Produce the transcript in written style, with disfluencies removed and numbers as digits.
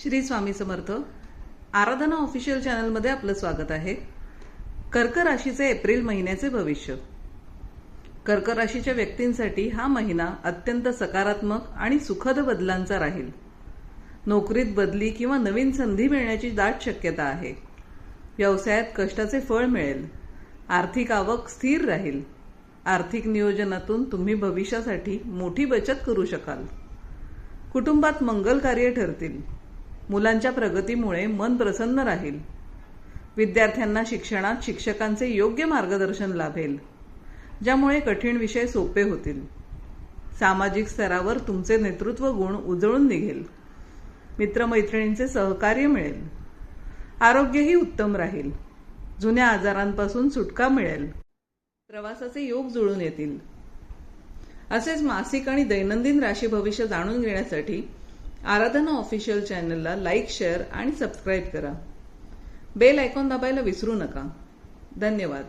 श्री स्वामी समर्थ. आराधना official चॅनलमध्ये आपलं स्वागत आहे. कर्क राशीचे एप्रिल महिन्याचे भविष्य. कर्क राशीच्या व्यक्तींसाठी हा महिना अत्यंत सकारात्मक आणि सुखद बदलांचा राहील. नोकरीत बदली किंवा नवीन संधी मिळण्याची दाट शक्यता आहे. व्यवसायात कष्टाचे फळ मिळेल. आर्थिक आवक स्थिर राहील. आर्थिक नियोजनातून तुम्ही भविष्यासाठी मोठी बचत करू शकाल. कुटुंबात मंगल कार्य ठरतील. मुलांच्या प्रगतीमुळे मन प्रसन्न राहील. विद्यार्थ्यांना शिक्षणात शिक्षकांचे योग्य मार्गदर्शन लाभेल, ज्यामुळे कठीण विषय सोपे होतील. सामाजिक स्तरावर तुमचे नेतृत्व गुण उजळून निघेल. मित्रमैत्रिणींचे सहकार्य मिळेल. आरोग्यही उत्तम राहील. जुन्या आजारांपासून सुटका मिळेल. प्रवासाचे योग जुळून येतील. असेच मासिक आणि दैनंदिन राशी भविष्य जाणून घेण्यासाठी आराधना ऑफिशियल चॅनलला लाईक, शेअर आणि सबस्क्राईब करा. बेल आयकॉन दाबायला विसरू नका. धन्यवाद.